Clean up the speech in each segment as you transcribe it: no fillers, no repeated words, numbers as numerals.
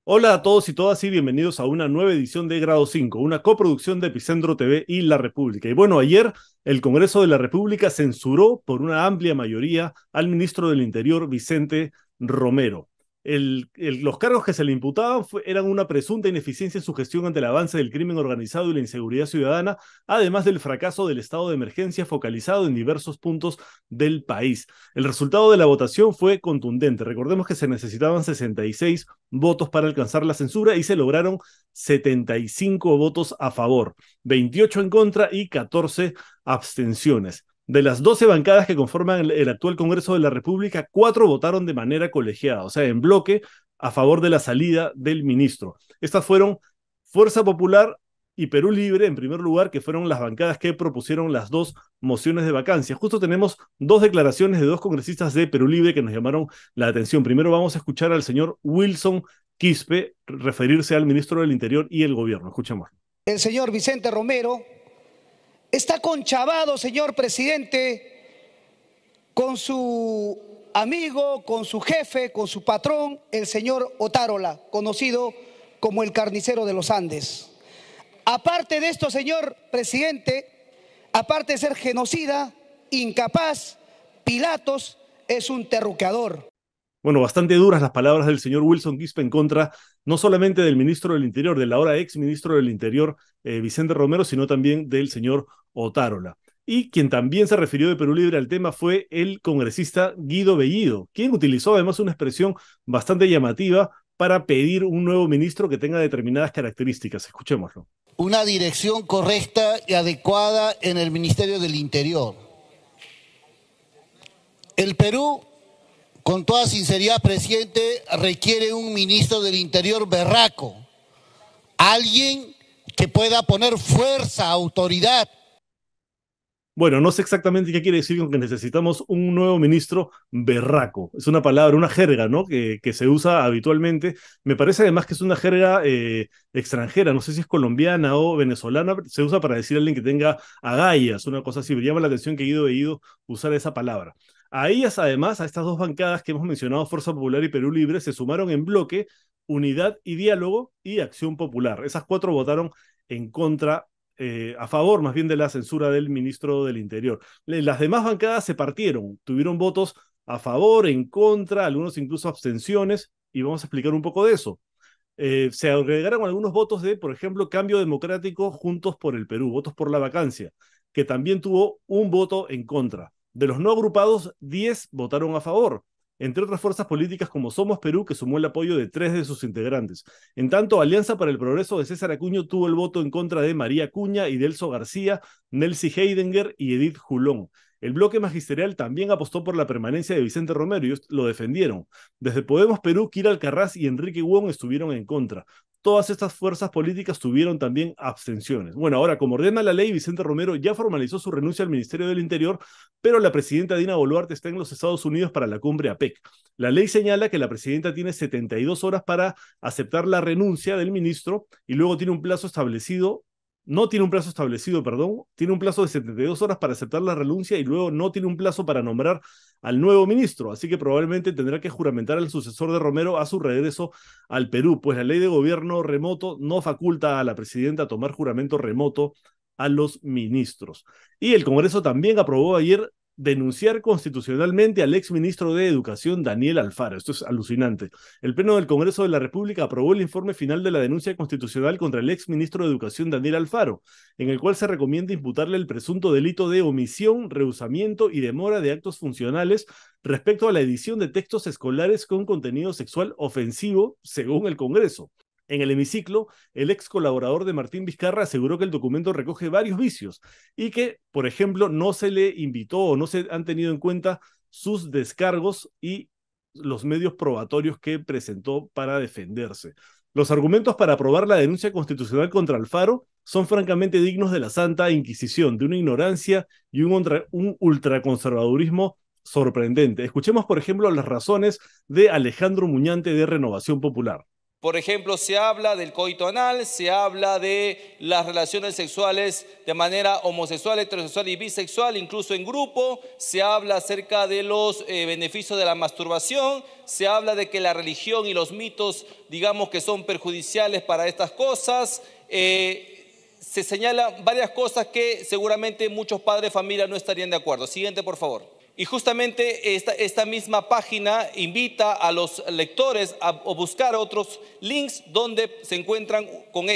Hola a todos y todas y bienvenidos a una nueva edición de Grado 5, una coproducción de Epicentro TV y La República. Y bueno, ayer el Congreso de la República censuró por una amplia mayoría al ministro del Interior, Vicente Romero. Los cargos que se le imputaban eran una presunta ineficiencia en su gestión ante el avance del crimen organizado y la inseguridad ciudadana, además del fracaso del estado de emergencia focalizado en diversos puntos del país. El resultado de la votación fue contundente. Recordemos que se necesitaban 66 votos para alcanzar la censura y se lograron 75 votos a favor, 28 en contra y 14 abstenciones. De las 12 bancadas que conforman el actual Congreso de la República, 4 votaron de manera colegiada, o sea, en bloque, a favor de la salida del ministro. Estas fueron Fuerza Popular y Perú Libre, en primer lugar, que fueron las bancadas que propusieron las dos mociones de vacancia. Justo tenemos dos declaraciones de dos congresistas de Perú Libre que nos llamaron la atención. Primero vamos a escuchar al señor Wilson Quispe referirse al ministro del Interior y el gobierno. Escuchemos. El señor Vicente Romero está conchavado, señor presidente, con su amigo, con su jefe, con su patrón, el señor Otárola, conocido como el carnicero de los Andes. Aparte de esto, señor presidente, aparte de ser genocida, incapaz, Pilatos es un terruqueador. Bueno, bastante duras las palabras del señor Wilson Quispe en contra no solamente del ministro del Interior, del ahora ex ministro del Interior, Vicente Romero, sino también del señor Otárola. Y quien también se refirió de Perú Libre al tema fue el congresista Guido Bellido, quien utilizó además una expresión bastante llamativa para pedir un nuevo ministro que tenga determinadas características. Escuchémoslo. Una dirección correcta y adecuada en el Ministerio del Interior. El Perú, con toda sinceridad, presidente, requiere un ministro del Interior berraco, alguien que pueda poner fuerza, autoridad. Bueno, no sé exactamente qué quiere decir con que necesitamos un nuevo ministro berraco. Es una palabra, una jerga, ¿no? Que se usa habitualmente. Me parece además que es una jerga extranjera, no sé si es colombiana o venezolana, se usa para decir a alguien que tenga agallas, una cosa así. Me llama la atención que Guido Bellido usara esa palabra. A ellas, además, a estas dos bancadas que hemos mencionado, Fuerza Popular y Perú Libre, se sumaron en bloque Unidad y Diálogo y Acción Popular. Esas cuatro votaron en contra, a favor más bien de la censura del ministro del Interior. Las demás bancadas se partieron, tuvieron votos a favor, en contra, algunos incluso abstenciones, y vamos a explicar un poco de eso. Se agregaron algunos votos de, por ejemplo, Cambio Democrático, Juntos por el Perú, votos por la vacancia, que también tuvo un voto en contra. De los no agrupados, 10 votaron a favor, entre otras fuerzas políticas como Somos Perú, que sumó el apoyo de 3 de sus integrantes. En tanto, Alianza para el Progreso de César Acuño tuvo el voto en contra de María Acuña, Idelso García, Nelcy Heidinger y Edith Julón. El bloque magisterial también apostó por la permanencia de Vicente Romero y ellos lo defendieron. Desde Podemos Perú, Kira Alcaraz y Enrique Wong estuvieron en contra. Todas estas fuerzas políticas tuvieron también abstenciones. Bueno, ahora, como ordena la ley, Vicente Romero ya formalizó su renuncia al Ministerio del Interior, pero la presidenta Dina Boluarte está en los Estados Unidos para la cumbre APEC. La ley señala que la presidenta tiene 72 horas para aceptar la renuncia del ministro y luego tiene un plazo establecido, no tiene un plazo establecido, perdón, tiene un plazo de 72 horas para aceptar la renuncia y luego no tiene un plazo para nombrar al nuevo ministro, así que probablemente tendrá que juramentar al sucesor de Romero a su regreso al Perú, pues la ley de gobierno remoto no faculta a la presidenta tomar juramento remoto a los ministros. Y el Congreso también aprobó ayer denunciar constitucionalmente al exministro de Educación, Daniel Alfaro. Esto es alucinante. El Pleno del Congreso de la República aprobó el informe final de la denuncia constitucional contra el exministro de Educación, Daniel Alfaro, en el cual se recomienda imputarle el presunto delito de omisión, rehusamiento y demora de actos funcionales respecto a la edición de textos escolares con contenido sexual ofensivo, según el Congreso. En el hemiciclo, el ex colaborador de Martín Vizcarra aseguró que el documento recoge varios vicios y que, por ejemplo, no se le invitó o no se han tenido en cuenta sus descargos y los medios probatorios que presentó para defenderse. Los argumentos para aprobar la denuncia constitucional contra Alfaro son francamente dignos de la Santa Inquisición, de una ignorancia y un ultraconservadurismo sorprendente. Escuchemos, por ejemplo, las razones de Alejandro Muñante de Renovación Popular. Por ejemplo, se habla del coito anal, se habla de las relaciones sexuales de manera homosexual, heterosexual y bisexual, incluso en grupo. Se habla acerca de los beneficios de la masturbación. Se habla de que la religión y los mitos, digamos que son perjudiciales para estas cosas. Se señalan varias cosas que seguramente muchos padres de familia no estarían de acuerdo. Siguiente, por favor. Y justamente esta misma página invita a los lectores a buscar otros links donde se encuentran con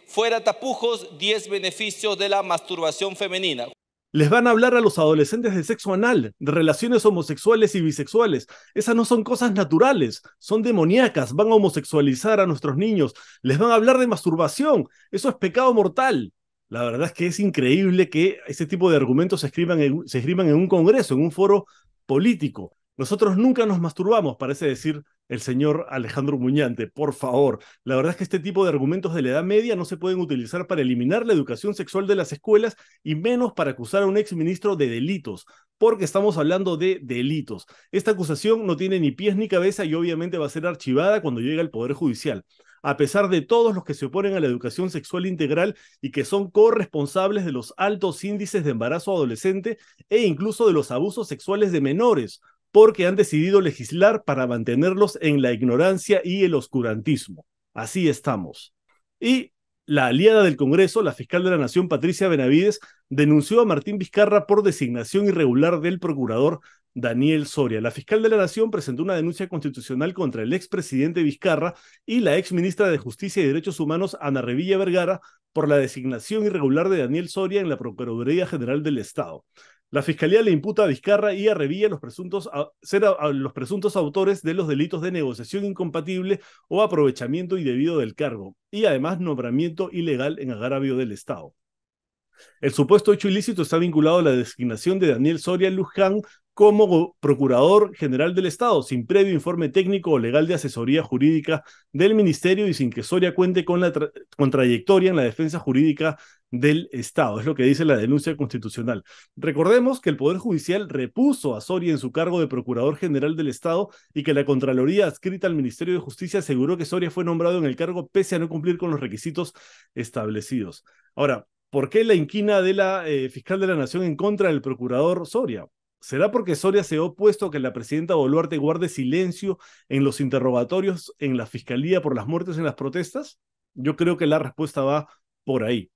fuera tapujos, 10 beneficios de la masturbación femenina. Les van a hablar a los adolescentes de sexo anal, de relaciones homosexuales y bisexuales. Esas no son cosas naturales, son demoníacas. Van a homosexualizar a nuestros niños. Les van a hablar de masturbación. Eso es pecado mortal. La verdad es que es increíble que ese tipo de argumentos se escriban en un congreso, en un foro político. Nosotros nunca nos masturbamos, parece decir el señor Alejandro Muñante. Por favor, la verdad es que este tipo de argumentos de la Edad Media no se pueden utilizar para eliminar la educación sexual de las escuelas y menos para acusar a un exministro de delitos, porque estamos hablando de delitos. Esta acusación no tiene ni pies ni cabeza y obviamente va a ser archivada cuando llegue al Poder Judicial. A pesar de todos los que se oponen a la educación sexual integral y que son corresponsables de los altos índices de embarazo adolescente e incluso de los abusos sexuales de menores, porque han decidido legislar para mantenerlos en la ignorancia y el oscurantismo. Así estamos. Y la aliada del Congreso, la fiscal de la Nación, Patricia Benavides, denunció a Martín Vizcarra por designación irregular del procurador Daniel Soria. La fiscal de la Nación presentó una denuncia constitucional contra el expresidente Vizcarra y la exministra de Justicia y Derechos Humanos, Ana Revilla Vergara, por la designación irregular de Daniel Soria en la Procuraduría General del Estado. La Fiscalía le imputa a Vizcarra y a Revilla ser los presuntos autores de los delitos de negociación incompatible o aprovechamiento indebido del cargo, y además nombramiento ilegal en agravio del Estado. El supuesto hecho ilícito está vinculado a la designación de Daniel Soria Luján como Procurador General del Estado, sin previo informe técnico o legal de asesoría jurídica del Ministerio y sin que Soria cuente con trayectoria en la defensa jurídica del Estado. Es lo que dice la denuncia constitucional. Recordemos que el Poder Judicial repuso a Soria en su cargo de Procurador General del Estado y que la Contraloría adscrita al Ministerio de Justicia aseguró que Soria fue nombrado en el cargo pese a no cumplir con los requisitos establecidos. Ahora, ¿por qué la inquina de la fiscal de la Nación en contra del procurador Soria? ¿Será porque Soria se ha opuesto a que la presidenta Boluarte guarde silencio en los interrogatorios en la fiscalía por las muertes en las protestas? Yo creo que la respuesta va por ahí.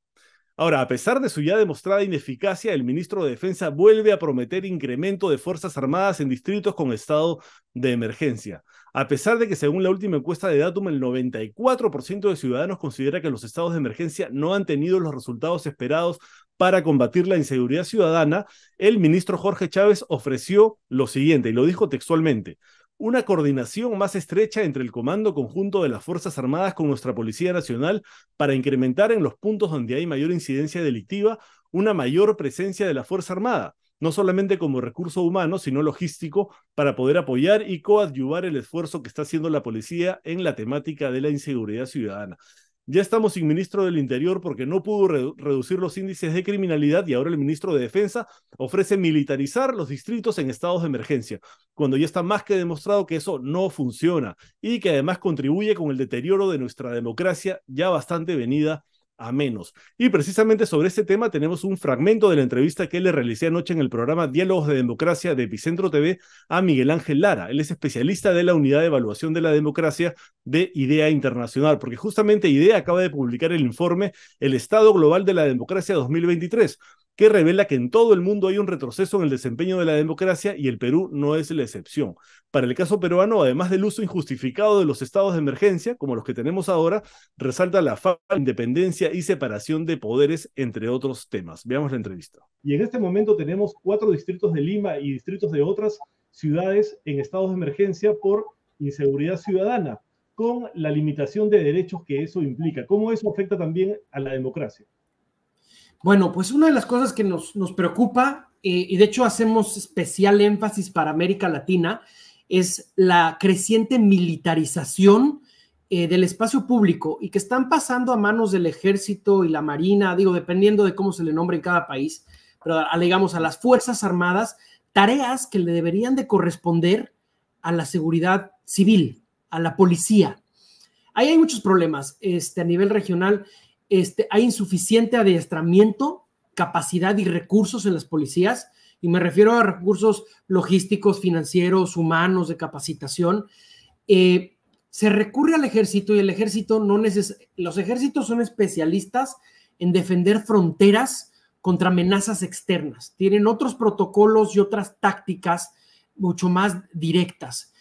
Ahora, a pesar de su ya demostrada ineficacia, el ministro de Defensa vuelve a prometer incremento de Fuerzas Armadas en distritos con estado de emergencia. A pesar de que, según la última encuesta de Datum, el 94% de ciudadanos considera que los estados de emergencia no han tenido los resultados esperados para combatir la inseguridad ciudadana, el ministro Jorge Chávez ofreció lo siguiente, y lo dijo textualmente: una coordinación más estrecha entre el Comando Conjunto de las Fuerzas Armadas con nuestra Policía Nacional para incrementar en los puntos donde hay mayor incidencia delictiva una mayor presencia de la Fuerza Armada, no solamente como recurso humano, sino logístico, para poder apoyar y coadyuvar el esfuerzo que está haciendo la policía en la temática de la inseguridad ciudadana. Ya estamos sin ministro del Interior porque no pudo reducir los índices de criminalidad y ahora el ministro de Defensa ofrece militarizar los distritos en estados de emergencia, cuando ya está más que demostrado que eso no funciona y que además contribuye con el deterioro de nuestra democracia ya bastante venida a menos. Y precisamente sobre este tema tenemos un fragmento de la entrevista que le realicé anoche en el programa Diálogos de Democracia de Epicentro TV a Miguel Ángel Lara. Él es especialista de la Unidad de Evaluación de la Democracia de IDEA Internacional, porque justamente IDEA acaba de publicar el informe El Estado Global de la Democracia 2023, que revela que en todo el mundo hay un retroceso en el desempeño de la democracia y el Perú no es la excepción. Para el caso peruano, además del uso injustificado de los estados de emergencia, como los que tenemos ahora, resalta la falta de independencia y separación de poderes, entre otros temas. Veamos la entrevista. Y en este momento tenemos 4 distritos de Lima y distritos de otras ciudades en estados de emergencia por inseguridad ciudadana, con la limitación de derechos que eso implica. ¿Cómo eso afecta también a la democracia? Bueno, pues una de las cosas que nos preocupa, y de hecho hacemos especial énfasis para América Latina, es la creciente militarización del espacio público y que están pasando a manos del ejército y la marina, digo, dependiendo de cómo se le nombre en cada país, pero digamos a las Fuerzas Armadas, tareas que le deberían de corresponder a la seguridad civil, a la policía. ahí hay muchos problemas. A nivel regional, hay insuficiente adiestramiento, capacidad y recursos en las policías, y me refiero a recursos logísticos, financieros, humanos, de capacitación. Se recurre al ejército y el ejército los ejércitos son especialistas en defender fronteras contra amenazas externas. Tienen otros protocolos y otras tácticas mucho más directas.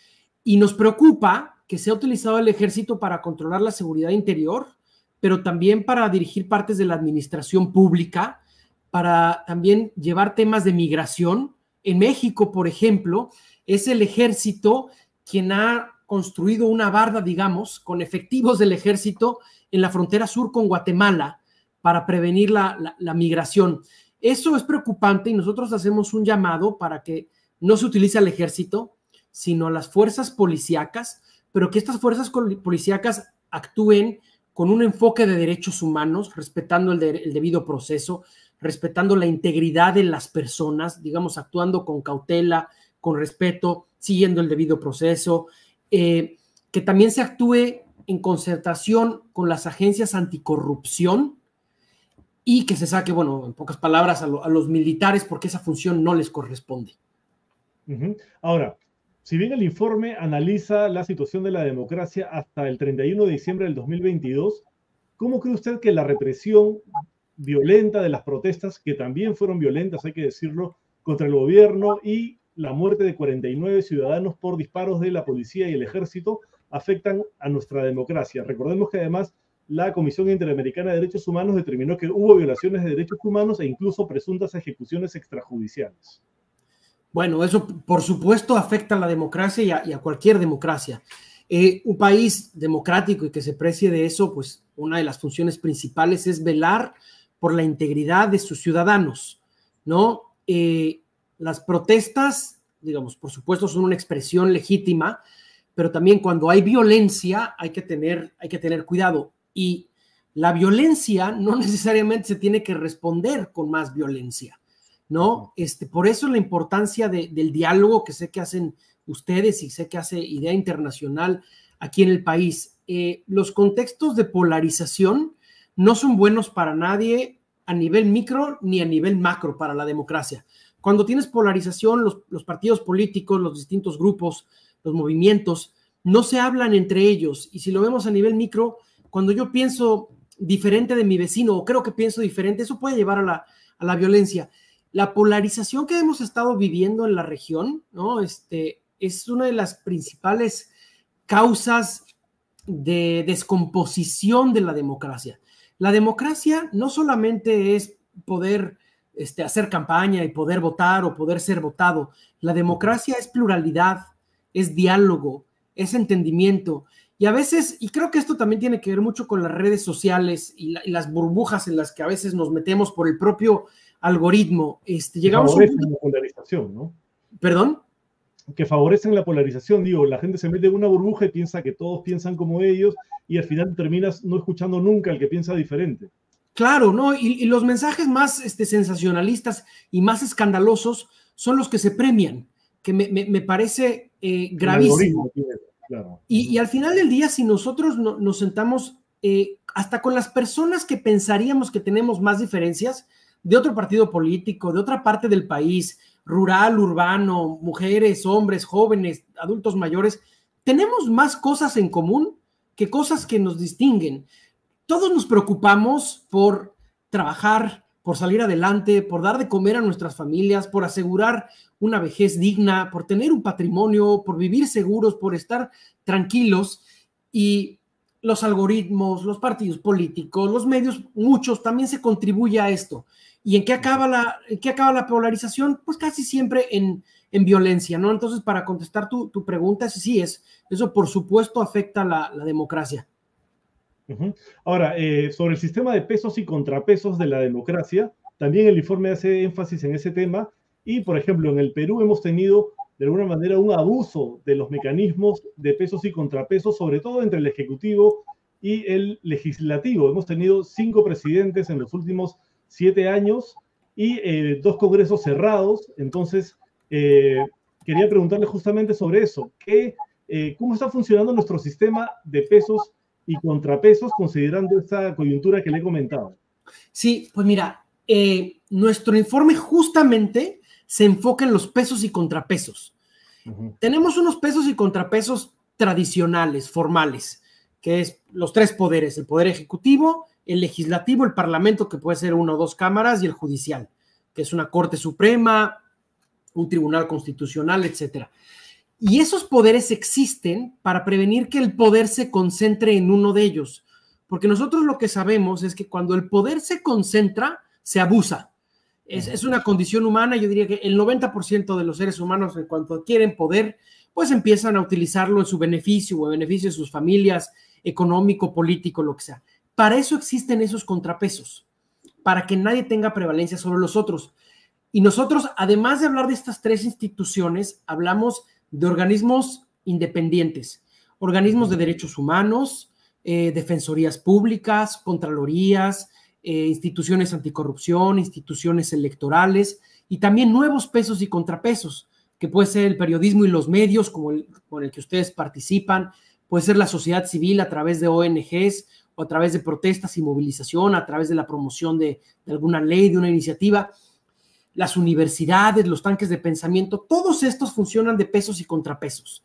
Y nos preocupa que se ha utilizado el ejército para controlar la seguridad interior, pero también para dirigir partes de la administración pública, para también llevar temas de migración. En México, por ejemplo, es el ejército quien ha construido una barda, digamos, con efectivos del ejército en la frontera sur con Guatemala para prevenir la migración. Eso es preocupante y nosotros hacemos un llamado para que no se utilice al ejército, sino a las fuerzas policíacas, pero que estas fuerzas policíacas actúen con un enfoque de derechos humanos, respetando el debido proceso, respetando la integridad de las personas, digamos, actuando con cautela, con respeto, siguiendo el debido proceso, que también se actúe en concertación con las agencias anticorrupción y que se saque, bueno, en pocas palabras, a los militares, porque esa función no les corresponde. Ahora, si bien el informe analiza la situación de la democracia hasta el 31 de diciembre del 2022, ¿cómo cree usted que la represión violenta de las protestas, que también fueron violentas, hay que decirlo, contra el gobierno y la muerte de 49 ciudadanos por disparos de la policía y el ejército, afectan a nuestra democracia? Recordemos que además la Comisión Interamericana de Derechos Humanos determinó que hubo violaciones de derechos humanos e incluso presuntas ejecuciones extrajudiciales. Bueno, eso por supuesto afecta a la democracia y a cualquier democracia. Un país democrático y que se precie de eso, pues una de las funciones principales es velar por la integridad de sus ciudadanos, ¿no? Las protestas, digamos, por supuesto son una expresión legítima, pero también cuando hay violencia hay que tener cuidado. Y la violencia no necesariamente se tiene que responder con más violencia, ¿no? Por eso la importancia del diálogo que sé que hacen ustedes y sé que hace Idea Internacional aquí en el país. Los contextos de polarización no son buenos para nadie a nivel micro ni a nivel macro para la democracia. Cuando tienes polarización, los partidos políticos, los distintos grupos, los movimientos, no se hablan entre ellos. Y si lo vemos a nivel micro, cuando yo pienso diferente de mi vecino o creo que pienso diferente, eso puede llevar a la violencia. La polarización que hemos estado viviendo en la región, ¿no? Es una de las principales causas de descomposición de la democracia. La democracia no solamente es poder hacer campaña y poder votar o poder ser votado. La democracia es pluralidad, es diálogo, es entendimiento. Y a veces, y creo que esto también tiene que ver mucho con las redes sociales y las burbujas en las que a veces nos metemos por el propio algoritmo. Llegamos a la polarización, ¿no? ¿Perdón? Que favorecen la polarización, digo, la gente se mete en una burbuja y piensa que todos piensan como ellos y al final terminas no escuchando nunca al que piensa diferente. Claro, ¿no? Y los mensajes más sensacionalistas y más escandalosos son los que se premian, que me parece gravísimo. Claro. Y al final del día, si nosotros nos sentamos hasta con las personas que pensaríamos que tenemos más diferencias, de otro partido político, de otra parte del país, rural, urbano, mujeres, hombres, jóvenes, adultos mayores, tenemos más cosas en común que cosas que nos distinguen. Todos nos preocupamos por trabajar, por salir adelante, por dar de comer a nuestras familias, por asegurar una vejez digna, por tener un patrimonio, por vivir seguros, por estar tranquilos. Y los algoritmos, los partidos políticos, los medios, muchos también se contribuye a esto. ¿Y en qué acaba la polarización? Pues casi siempre en violencia, ¿no? Entonces, para contestar tu pregunta, sí, eso por supuesto afecta la democracia. Ahora, sobre el sistema de pesos y contrapesos de la democracia, también el informe hace énfasis en ese tema y, por ejemplo, en el Perú hemos tenido de alguna manera un abuso de los mecanismos de pesos y contrapesos, sobre todo entre el Ejecutivo y el Legislativo. Hemos tenido 5 presidentes en los últimos 7 años y 2 congresos cerrados. Entonces, quería preguntarle justamente sobre eso. ¿Cómo está funcionando nuestro sistema de pesos y contrapesos considerando esta coyuntura que le he comentado? Sí, pues mira, nuestro informe justamente se enfoca en los pesos y contrapesos. Tenemos unos pesos y contrapesos tradicionales, formales, que es los tres poderes: el poder ejecutivo, el legislativo, el parlamento, que puede ser una o dos cámaras, y el judicial, que es una corte suprema, un tribunal constitucional, etcétera. Y esos poderes existen para prevenir que el poder se concentre en uno de ellos, porque nosotros lo que sabemos es que cuando el poder se concentra, se abusa. Es una condición humana. Yo diría que el 90% de los seres humanos, en cuanto adquieren poder, pues empiezan a utilizarlo en su beneficio o en beneficio de sus familias, económico, político, lo que sea. Para eso existen esos contrapesos, para que nadie tenga prevalencia sobre los otros. Y nosotros, además de hablar de estas tres instituciones, hablamos de organismos independientes, organismos de derechos humanos, defensorías públicas, contralorías, instituciones anticorrupción, instituciones electorales, y también nuevos pesos y contrapesos, que puede ser el periodismo y los medios, con el que ustedes participan, puede ser la sociedad civil a través de ONGs o a través de protestas y movilización, a través de la promoción de alguna ley, de una iniciativa, las universidades, los tanques de pensamiento. Todos estos funcionan de pesos y contrapesos.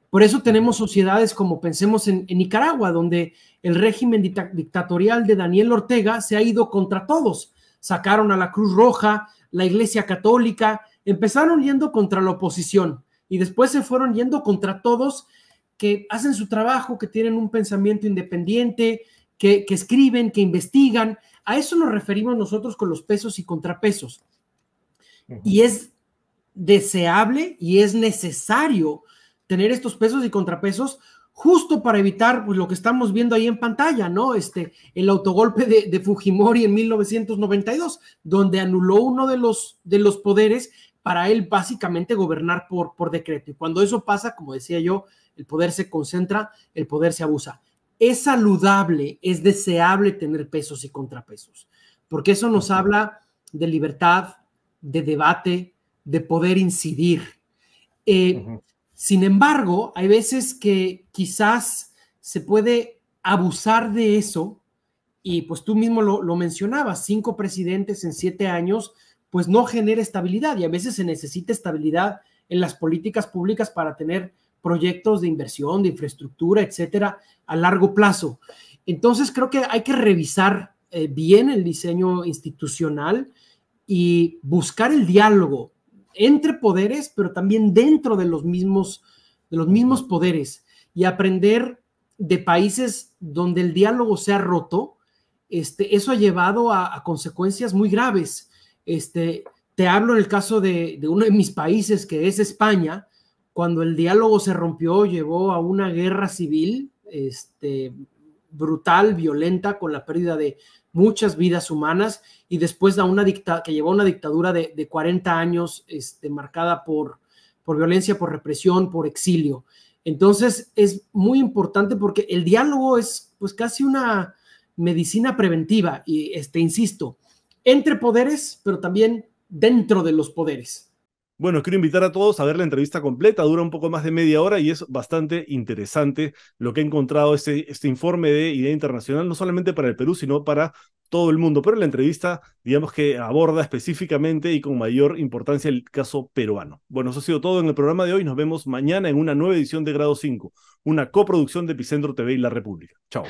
Por eso tenemos sociedades como, pensemos en Nicaragua, donde el régimen dictatorial de Daniel Ortega se ha ido contra todos. Sacaron a la Cruz Roja, la Iglesia Católica, empezaron yendo contra la oposición y después se fueron yendo contra todos que hacen su trabajo, que tienen un pensamiento independiente, que escriben, que investigan. A eso nos referimos nosotros con los pesos y contrapesos. Y es deseable y es necesario tener estos pesos y contrapesos justo para evitar, pues, lo que estamos viendo ahí en pantalla, ¿no? El autogolpe de Fujimori en 1992, donde anuló uno de los poderes para él básicamente gobernar por decreto. Y cuando eso pasa, como decía yo, el poder se concentra, el poder se abusa. Es saludable, es deseable tener pesos y contrapesos, porque eso nos habla de libertad, de debate, de poder incidir. Sin embargo, hay veces que quizás se puede abusar de eso, y pues tú mismo lo mencionabas, 5 presidentes en 7 años, pues no genera estabilidad, y a veces se necesita estabilidad en las políticas públicas para tener proyectos de inversión, de infraestructura, etcétera, a largo plazo. Entonces creo que hay que revisar bien el diseño institucional y buscar el diálogo entre poderes, pero también dentro de los mismos poderes, y aprender de países donde el diálogo se ha roto. Eso ha llevado a consecuencias muy graves. Te hablo en el caso de uno de mis países, que es España. Cuando el diálogo se rompió, llevó a una guerra civil brutal, violenta, con la pérdida de muchas vidas humanas, y después que llevó a una dictadura de 40 años marcada por violencia, por represión, por exilio. Entonces es muy importante, porque el diálogo es pues casi una medicina preventiva, y insisto, entre poderes, pero también dentro de los poderes. Bueno, quiero invitar a todos a ver la entrevista completa, dura un poco más de media hora y es bastante interesante lo que ha encontrado este informe de Idea Internacional, no solamente para el Perú, sino para todo el mundo. Pero la entrevista, digamos que aborda específicamente y con mayor importancia el caso peruano. Bueno, eso ha sido todo en el programa de hoy. Nos vemos mañana en una nueva edición de Grado 5, una coproducción de Epicentro TV y La República. Chao.